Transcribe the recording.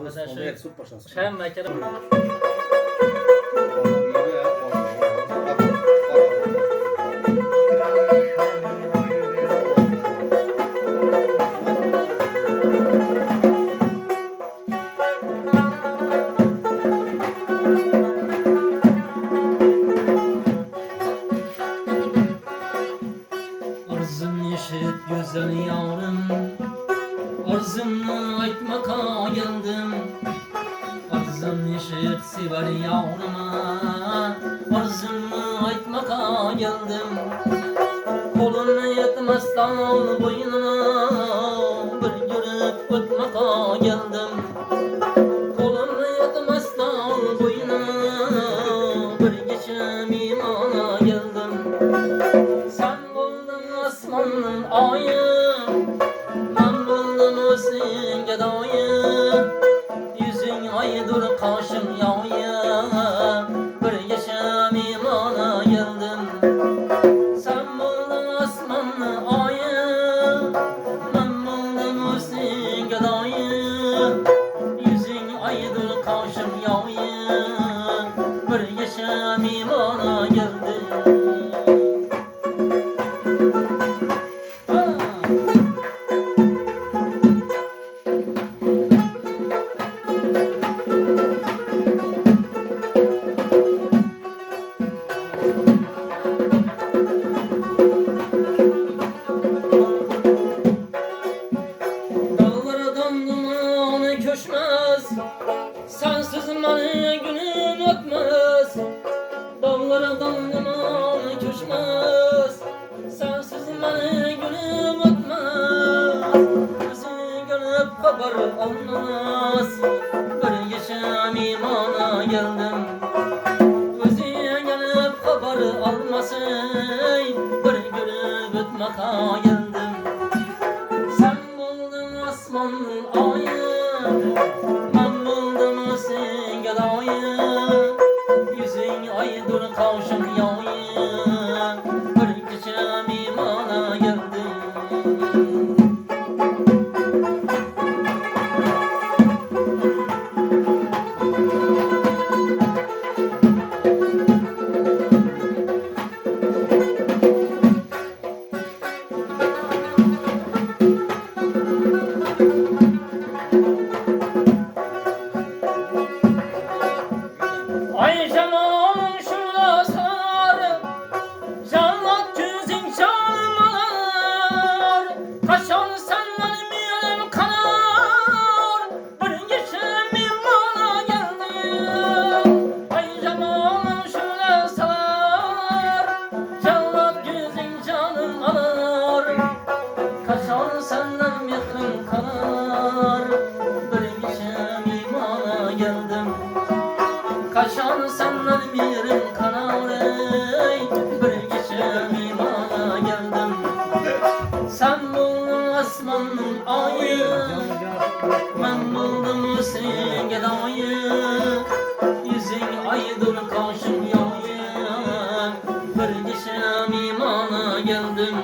Mesela Onda şu süt başlasın. şey mekana arzın yeşil güzel yavrum, arzımı aytmaka geldim. Arzım yeşil sever yavruma, arzımı aytmaka geldim. Kolun yetmez dal boynuna, bir görüp ötmaka geldim. Kolun yetmez dal boynuna, bir geçem imana geldim. Sen buldun asmanın ayı, ben buldum özün gedayı. Yüzün aydır kaşın yağya, bir yaşam imana geldim. Sen buldun asmanın ayı, ben buldum özün gedayı. Yüzün aydır kaşın yağya, bir yaşam imana geldim. Dağlardan dumanı köşmez, sensiz beni günüm ötmez. Dağlardan dumanı köşmez, sensiz beni günüm ötmez. Gözünü görüp haber almaz, bir yaşam imana geldim. Gözüne gelip haber almasın, bir görüp ötmaka geldim. Sen buldun asmanın ayı, ben buldum sen gedayı. Yüzün aydır kavşın yağyı, bir geçem imana geldim. Ay canım şurada sar, canlat yüzün çalmalar. Kaşan senden miyelim kanar, bir geçim imana geldim. Ay canım şurada sar, canlat yüzün canım alır. Kaşan senden miyelim kanar, bir geçim imana geldim. Kaşan senden mirim kanar, bir geçem imana geldim. Sen buldun asmanın ayı, ben buldum sen gedayı. Yüzün aydır kaşın yağyı, bir geçem imana geldim.